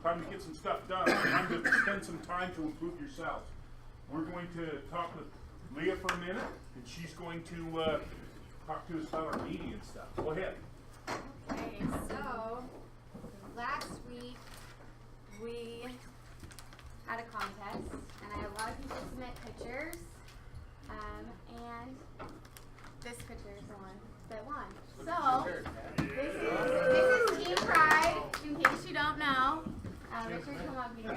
time to get some stuff done. Time to spend some time to improve yourselves. We're going to talk with Leah for a minute, and she's going to talk to us about our meeting and stuff. Go ahead. Okay, so last week we had a contest, and I had a lot of people submit pictures, and this picture is the one that won. So this is Team Pride, in case you don't know. Richard, come up here.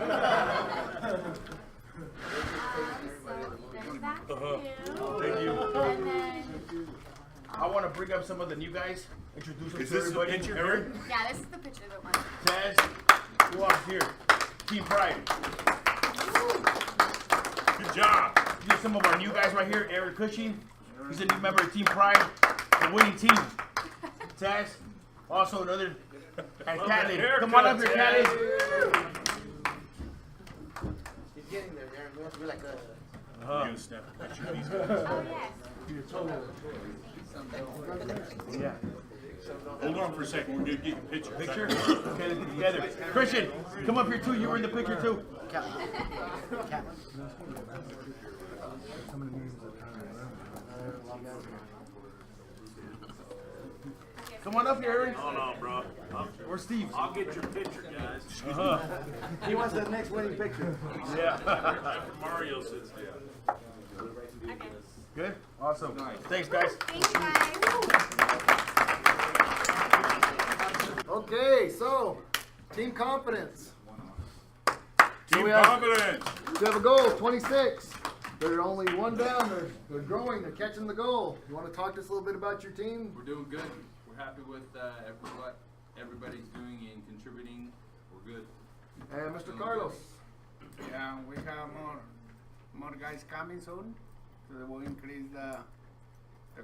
So there's that for you. Thank you. And then I want to bring up some of the new guys. Introduce them Is to this the everybody. picture? Aaron, yeah, this is the picture that won. Taz, who else here? Team Pride. Good job. These are some of our new guys right here. Aaron Cushing. He's a new member of Team Pride, the winning team. Taz, also another. And Callie, come on up here, Callie. He's getting there, Aaron. We have to be like a. You gonna snap a picture of these guys? Oh, yes. Yeah. Hold on for a second. We're gonna get your picture. Picture? Okay, let's get together. Christian, come up here too. You were in the picture too. Come on up here, Aaron. Hold on, bro. Where's Steve? I'll get your picture, guys. He wants the next winning picture. Yeah. Mario sits there. Okay. Good? Awesome. Thanks, guys. Thank you, guys. Okay, so team confidence. Team we have- confidence. We have a goal, 26. They're only one down. They're growing. They're catching the goal. You want to talk to us a little bit about your team? We're doing good. We're happy with what everybody's doing and contributing. We're good. And Mr. Carlos. Yeah, we have more guys coming soon, so that will increase the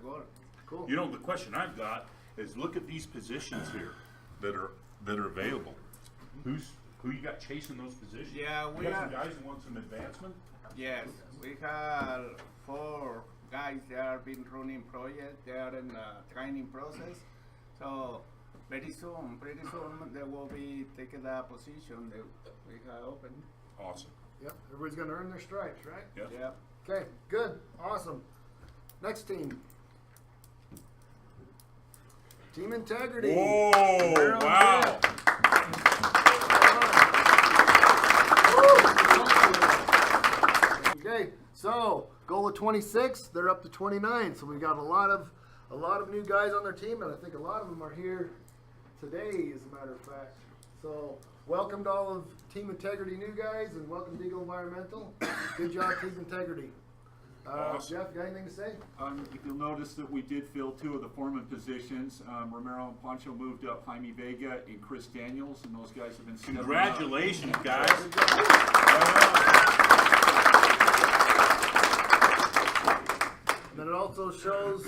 goal. Cool. You know, the question I've got is look at these positions here that are available. Who you got chasing those positions? Yeah, we you got are- some guys who want some advancement. Yes, we have 4 guys that have been running projects. They are in the training process. So pretty soon, they will be taking that position that we have open. Awesome. Yep. Everybody's going to earn their stripes, right? Yep. Yeah. Okay. Good. Awesome. Next team. Team integrity. Whoa! We're on Wow. Okay, so goal of 26, they're up to 29. So we got a lot of new guys on their team, and I think a lot of them are here today, as a matter of fact. So welcome to all of Team Integrity new guys, and welcome to Eagle Environmental. Good job, Team Integrity. Awesome. Jeff, got anything to say? If you'll notice that we did fill 2 of the foreman positions. Romero and Pancho moved up Jaime Vega and Chris Daniels, and those guys have been stepping up. Congratulations, guys. Then it also shows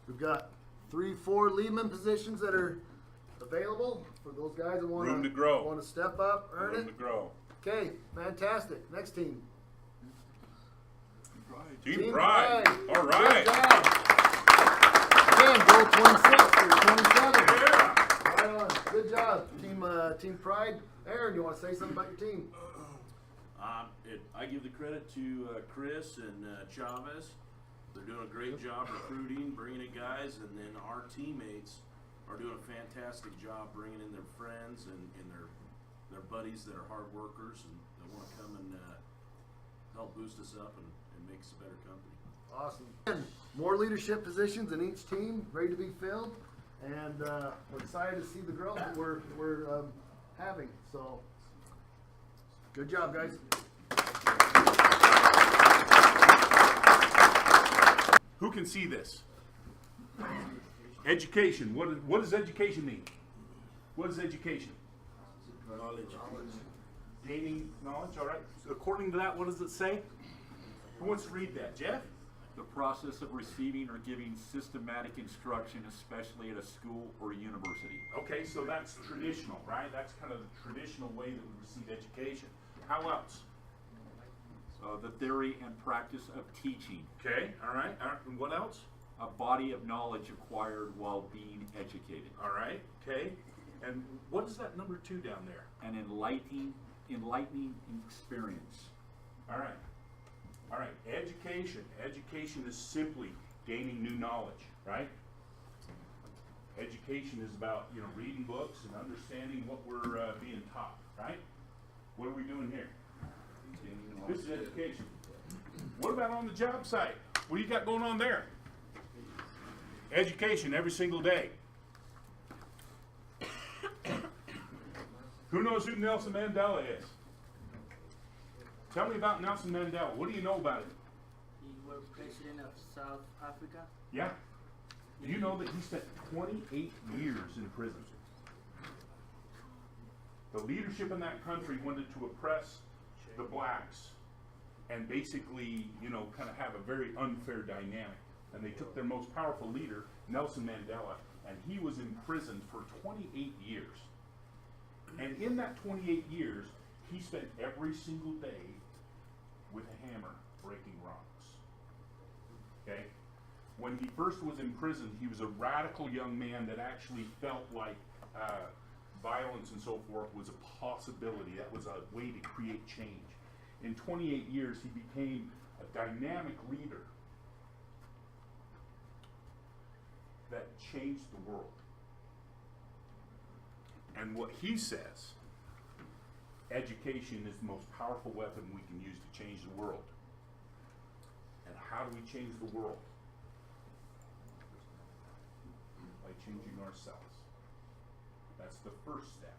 we've got 3-4 leadman positions that are available for those guys that Room to grow. want to step up, earn Room to it. grow. Okay, fantastic. Next team. Team Pride. All Good right. job. Again, goal 26 or 27. Yeah. Right on. Good job, Team Pride. Aaron, you want to say something about your team? I give the credit to Chris and Chavez. They're doing a great job recruiting, bringing in guys, and then our teammates are doing a fantastic job bringing in their friends and their buddies that are hard workers and that want to come and help boost us up and make us a better company. Awesome. And more leadership positions in each team, ready to be filled, and we're excited to see the growth that we're having. So, good job, guys. Who can see this? Education. What does education mean? What is education? Knowledge. Gaining knowledge. All right. So according to that, what does it say? Who wants to read that? Jeff? The process of receiving or giving systematic instruction, especially at a school or a university. Okay, so that's traditional, right? That's kind of the traditional way that we receive education. How else? The theory and practice of teaching. Okay, all right. And what else? A body of knowledge acquired while being educated. All right, okay. And what is that number 2 down there? An enlightening experience. All right. All right. Education. Education is simply gaining new knowledge, right? Education is about, you know, reading books and understanding what we're being taught, right? What are we doing here? This is education. What about on the job site? What do you got going on there? Education every single day. Who knows who Nelson Mandela is? Tell me about Nelson Mandela. What do you know about him? He was president of South Africa. Yeah. Do you know that he spent 28 years in prison? The leadership in that country wanted to oppress the blacks and basically, you know, kind of have a very unfair dynamic. And they took their most powerful leader, Nelson Mandela, and he was imprisoned for 28 years. And in that 28 years, he spent every single day with a hammer breaking rocks. Okay? When he first was in prison, he was a radical young man that actually felt like violence and so forth was a possibility. That was a way to create change. In 28 years, he became a dynamic leader that changed the world. And what he says, education is the most powerful weapon we can use to change the world. And how do we change the world? By changing ourselves. That's the first step.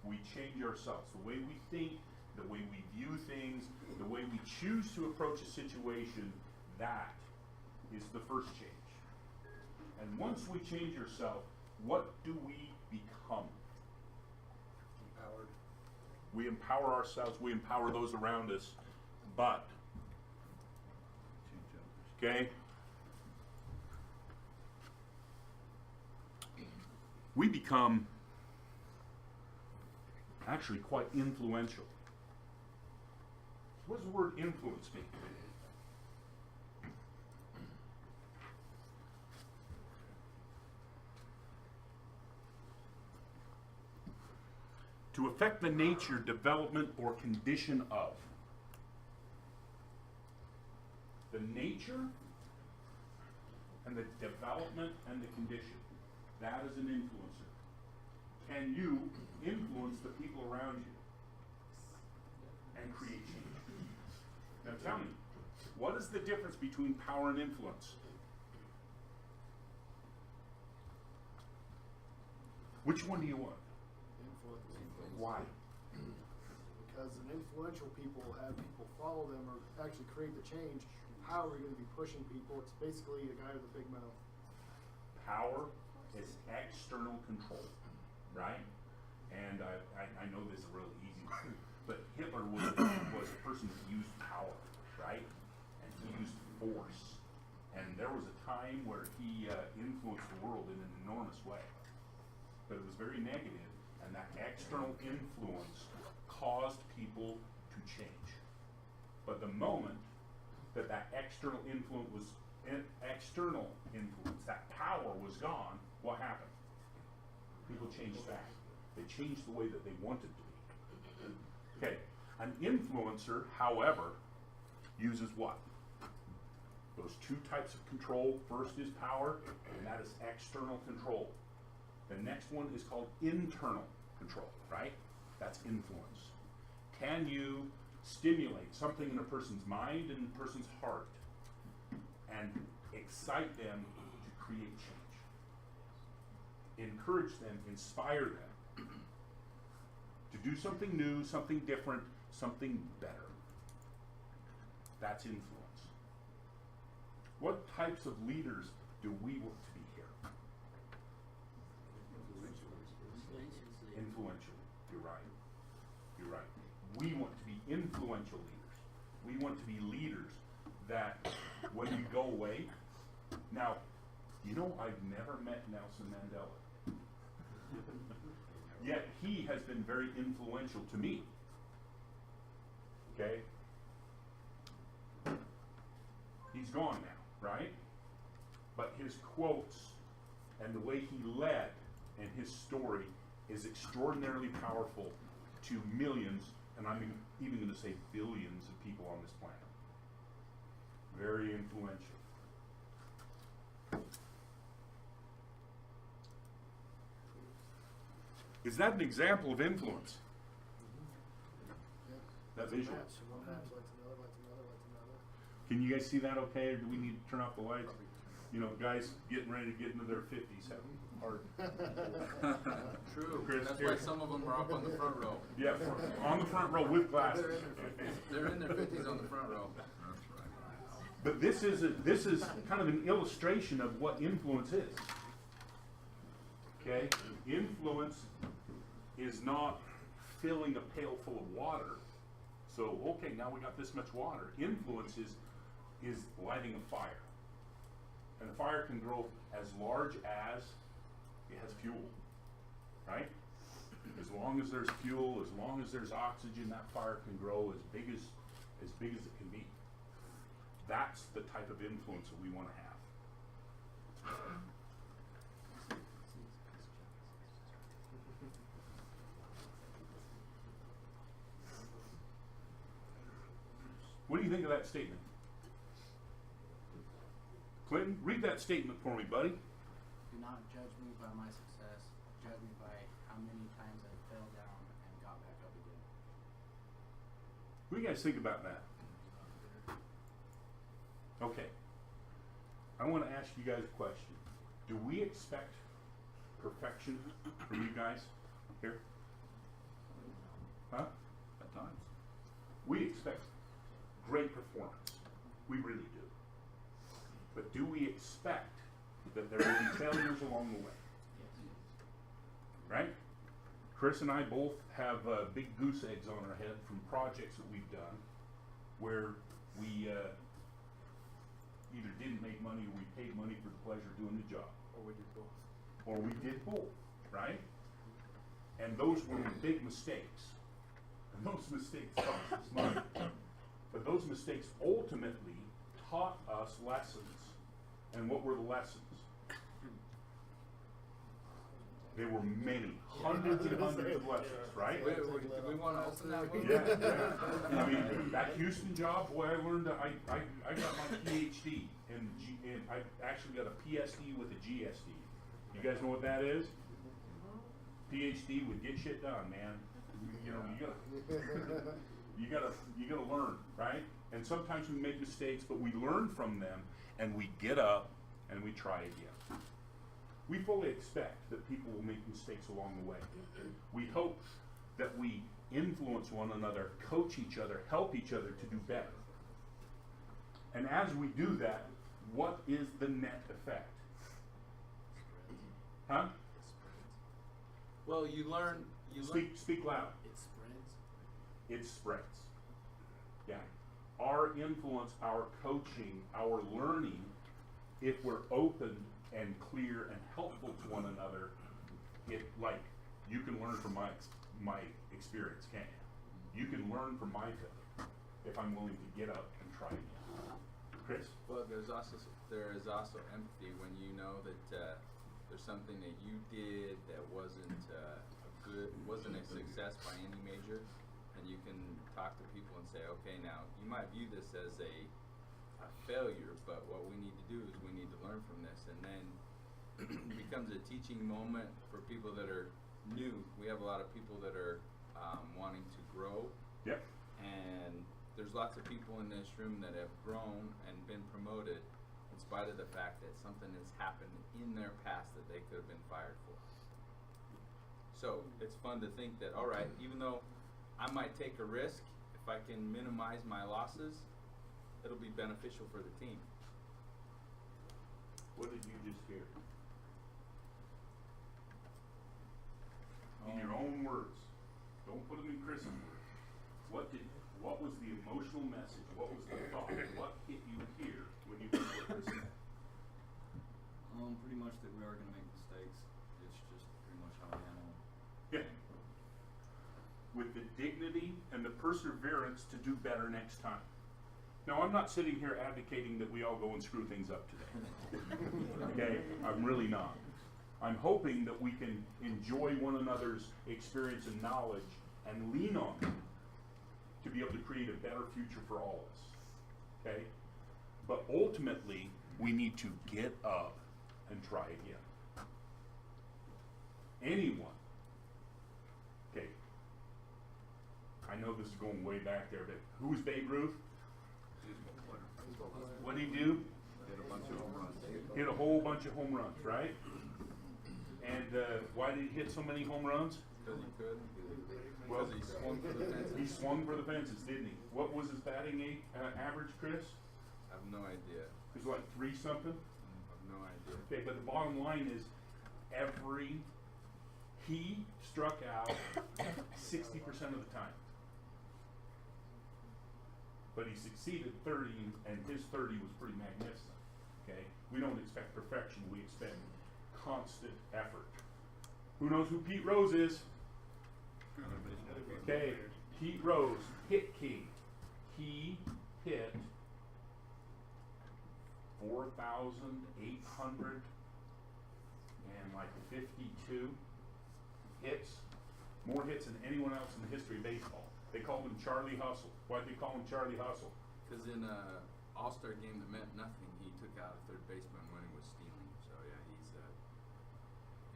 We change ourselves. The way we think, the way we view things, the way we choose to approach a situation, that is the first change. And once we change ourselves, what do we become? Empowered. We empower ourselves, we empower those around us, but, okay? We become actually quite influential. What does the word influence mean? To affect the nature, development, or condition of. The nature and the development and the condition. That is an influencer. Can you influence the people around you and create change? Now tell me, what is the difference between power and influence? Which one do you want? Influence. Why? Because an influential people have people follow them or actually create the change. How are we going to be pushing people? It's basically a guy with a big mouth. Power is external control, right? And I know this is really easy, but Hitler was a person that used power, right? And he used force. And there was a time where he influenced the world in an enormous way. But it was very negative, and that external influence caused people to change. But the moment that external influence was that power was gone, what happened? People changed back. They changed the way that they wanted to be. Okay, an influencer, however, uses what? Those two types of control. First is power, and that is external control. The next one is called internal control, right? That's influence. Can you stimulate something in a person's mind and a person's heart and excite them to create change? Encourage them, inspire them to do something new, something different, something better. That's influence. What types of leaders do we want to be here? Influential. You're right. You're right. We want to be influential leaders. We want to be leaders that when you go away, now, you know, I've never met Nelson Mandela. Yet he has been very influential to me. Okay? He's gone now, right? But his quotes and the way he led and his story is extraordinarily powerful to millions, and I'm even going to say billions of people on this planet. Very influential. Is that an example of influence? That visual. Can you guys see that okay, or do we need to turn off the lights? You know, guys getting ready to get into their 50s have hard. True. Chris, That's here. why some of them are up on the front row. Yeah, on the front row with glasses. They're in their 50s on the front row. But this is kind of an illustration of what influence is. Okay, influence is not filling a pail full of water. So okay, now we got this much water. Influence is lighting a fire, and the fire can grow as large as it has fuel, right? As long as there's fuel, as long as there's oxygen, that fire can grow as big as it can be. That's the type of influence that we want to have. What do you think of that statement? Clinton, read that statement for me, buddy. Do not judge me by my success. Judge me by how many times I fell down and got back up again. What do you guys think about that? Okay. I want to ask you guys a question. Do we expect perfection from you guys here? Huh? At times. We expect great performance. We really do. But do we expect that there will be failures along the way? Right? Chris and I both have big goose eggs on our head from projects that we've done where we either didn't make money or we paid money for the pleasure of doing the job. Or we did both. Or we did both, right? And those were big mistakes. And those mistakes cost us money. But those mistakes ultimately taught us lessons. And what were the lessons? There were many, hundreds and hundreds of lessons, right? Wait, do we want to open that one? Yeah. I mean, that Houston job, boy, I learned that I got my PhD and I actually got a PSD with a GSD. You guys know what that is? PhD would get shit done, man. You know, you gotta learn, right? And sometimes we make mistakes, but we learn from them and we get up and we try again. We fully expect that people will make mistakes along the way. We hope that we influence one another, coach each other, help each other to do better. And as we do that, what is the net effect? Huh? Well, you learn. Speak loud. It spreads. It spreads. Yeah. Our influence, our coaching, our learning, if we're open and clear and helpful to one another, you can learn from my experience, can't you? You can learn from my failure if I'm willing to get up and try again. Chris? Well, there is also empathy when you know that there's something that you did that wasn't a success by any measure, and you can talk to people and say, okay, now you might view this as a failure, but what we need to do is we need to learn from this, and then it becomes a teaching moment for people that are new. We have a lot of people that are wanting to grow. Yep. And there's lots of people in this room that have grown and been promoted in spite of the fact that something has happened in their past that they could have been fired for. So it's fun to think that, all right, even though I might take a risk, if I can minimize my losses, it'll be beneficial for the team. What did you just hear? In your own words. Don't put them in Chris's words. What was the emotional message? What was the thought? What hit you here when you heard what Chris said? Pretty much that we are going to make mistakes. It's just pretty much how we handle them. Yeah. With the dignity and the perseverance to do better next time. Now, I'm not sitting here advocating that we all go and screw things up today. Okay? I'm really not. I'm hoping that we can enjoy one another's experience and knowledge and lean on them to be able to create a better future for all of us. Okay? But ultimately, we need to get up and try again. Anyone. Okay. I know this is going way back there, but who was Babe Ruth? What did he do? Hit a bunch of home runs. Hit a whole bunch of home runs, right? And why did he hit so many home runs? Because he could. Well, Because he swung for the fences. he swung for the fences, didn't he? What was his batting average, Chris? I have no idea. It was like 3 something. I have no idea. Okay, but the bottom line is, he struck out 60% of the time. But he succeeded 30, and his 30 was pretty magnificent. Okay, we don't expect perfection; we expect constant effort. Who knows who Pete Rose is? Okay, Pete Rose, hit king. He hit 4,852 hits, more hits than anyone else in the history of baseball. They called him Charlie Hustle. Why'd they call him Charlie Hustle? Because in a All-Star game that meant nothing, he took out a third baseman when he was stealing. So yeah, he's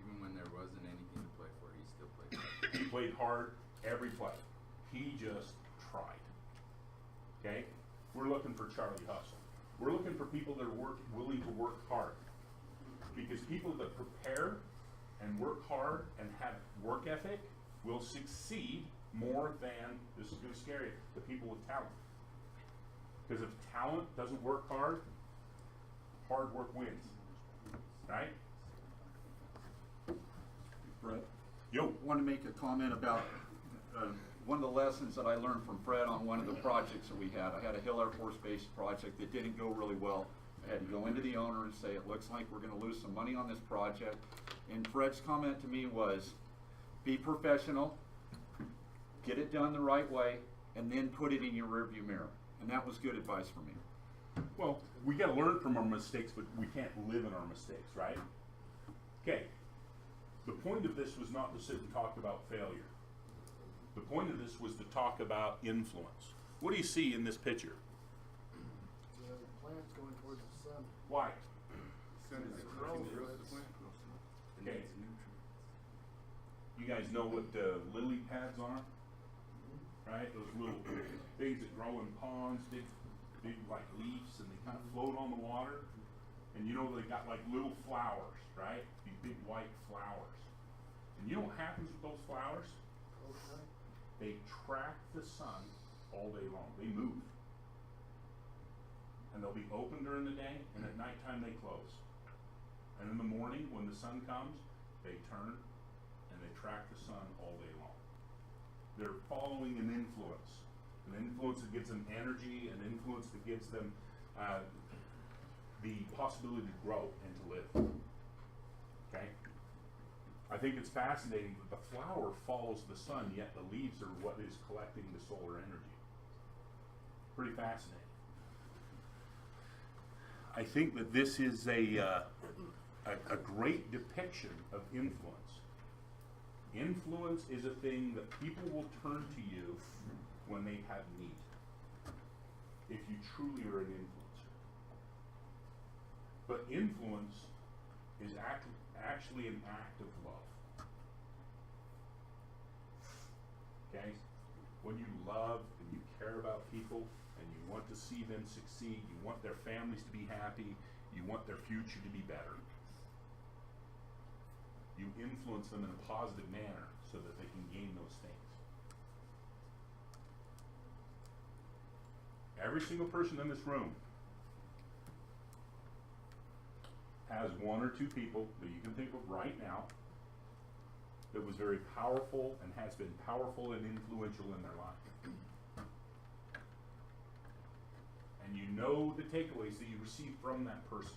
even when there wasn't anything to play for, he still played hard. He played hard every play. He just tried. Okay? We're looking for Charlie Hustle. We're looking for people that are willing to work hard. Because people that prepare and work hard and have work ethic will succeed more than, this is going to scare you, the people with talent. Because if talent doesn't work hard work wins. Right? Fred? Yo. Want to make a comment about one of the lessons that I learned from Fred on one of the projects that we had. I had a Hill Air Force Base project that didn't go really well. I had to go into the owner and say, it looks like we're going to lose some money on this project. And Fred's comment to me was, be professional, get it done the right way, and then put it in your rearview mirror. And that was good advice for me. Well, we got to learn from our mistakes, but we can't live in our mistakes, right? Okay. The point of this was not to sit and talk about failure. The point of this was to talk about influence. What do you see in this picture? The plant's going towards the sun. Why? Sun is growing. Okay. You guys know what lily pads are? Right? Those little things that grow in ponds, big like leaves, and they kind of float on the water. And you know they got like little flowers, right? These big white flowers. And you know what happens with those flowers? Okay. They track the sun all day long. They move. And they'll be open during the day, and at nighttime they close. And in the morning, when the sun comes, they turn and they track the sun all day long. They're following an influence that gives them energy, an influence that gives them the possibility to grow and to live. Okay? I think it's fascinating that the flower follows the sun, yet the leaves are what is collecting the solar energy. Pretty fascinating. I think that this is a great depiction of influence. Influence is a thing that people will turn to you when they have need, if you truly are an influencer. But influence is actually an act of love. Okay? When you love and you care about people and you want to see them succeed, you want their families to be happy, you want their future to be better, you influence them in a positive manner so that they can gain those things. Every single person in this room has one or two people that you can think of right now that was very powerful and has been powerful and influential in their life. And you know the takeaways that you receive from that person.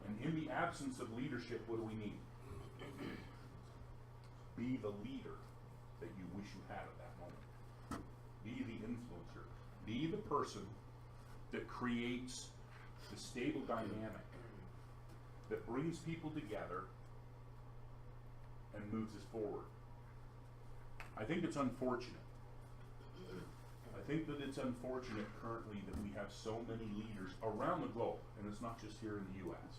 And in the absence of leadership, what do we need? Be the leader that you wish you had at that moment. Be the influencer. Be the person that creates the stable dynamic that brings people together and moves us forward. I think it's unfortunate. I think that it's unfortunate currently that we have so many leaders around the globe, and it's not just here in the U.S.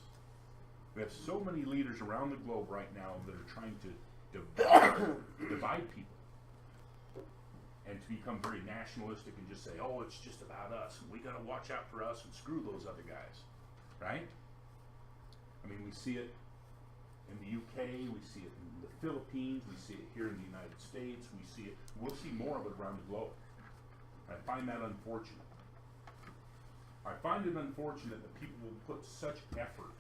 We have so many leaders around the globe right now that are trying to divide people and to become very nationalistic and just say, oh, it's just about us, and we got to watch out for us and screw those other guys, right? I mean, we see it in the UK, we see it in the Philippines, we see it here in the United States, we'll see more of it around the globe. I find that unfortunate. I find it unfortunate that people will put such effort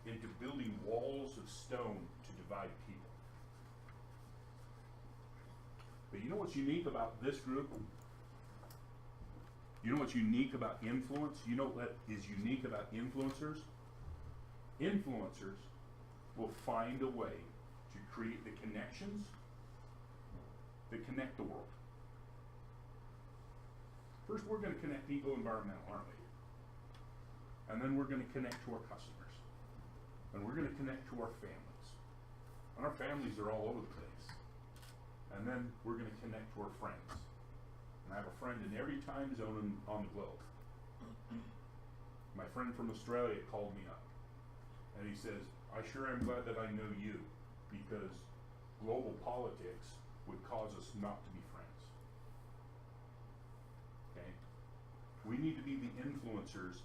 into building walls of stone to divide people. But you know what's unique about this group? You know what's unique about influence? You know what is unique about influencers? Influencers will find a way to create the connections that connect the world. First, we're going to connect eco-environmental, aren't we? And then we're going to connect to our customers. And we're going to connect to our families. And our families are all over the place. And then we're going to connect to our friends. And I have a friend in every time zone on the globe. My friend from Australia called me up. And he says, I sure am glad that I know you, because global politics would cause us not to be friends. Okay? We need to be the influencers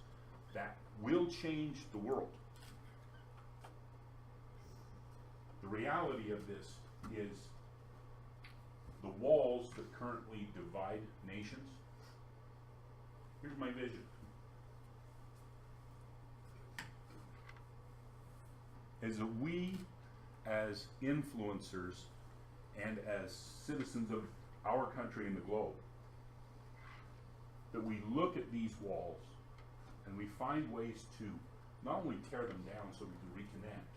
that will change the world. The reality of this is the walls that currently divide nations. Here's my vision. Is that we as influencers and as citizens of our country and the globe, that we look at these walls and we find ways to not only tear them down so we can reconnect,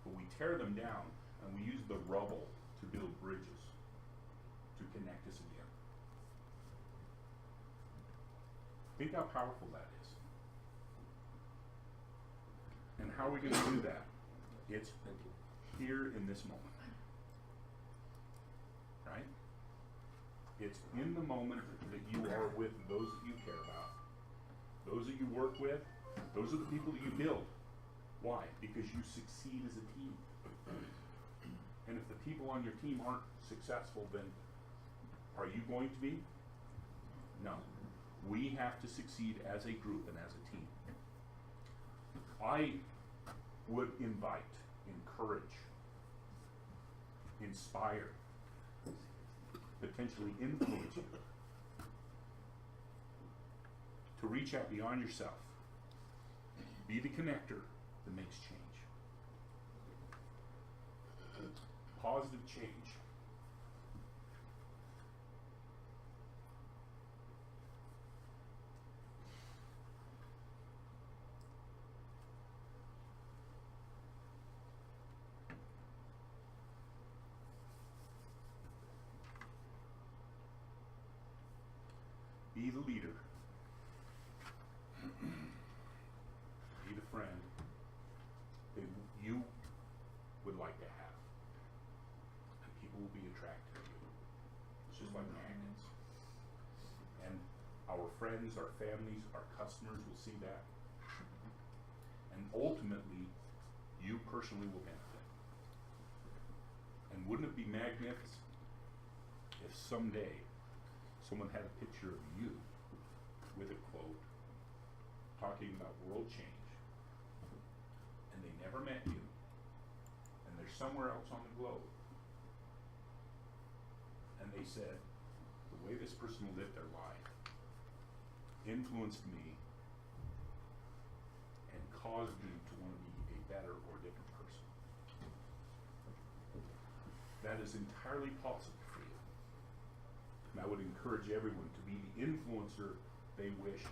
but we tear them down and we use the rubble to build bridges to connect us again. Think how powerful that is. And how are we going to do that? It's here in this moment. Right? It's in the moment that you are with those that you care about, those that you work with, those are the people that you build. Why? Because you succeed as a team. And if the people on your team aren't successful, then are you going to be? No. We have to succeed as a group and as a team. I would invite, encourage, inspire, potentially influence you to reach out beyond yourself. Be the connector that makes change. Positive change. Be the leader. Be the friend that you would like to have. And people will be attracted to you. It's just like magnets. And our friends, our families, our customers will see that. And ultimately, you personally will benefit. And wouldn't it be magnificent if someday someone had a picture of you with a quote talking about world change, and they never met you, and they're somewhere else on the globe, and they said, the way this person lived their life influenced me and caused me to want to be a better or different person. That is entirely possible for you. And I would encourage everyone to be the influencer they wish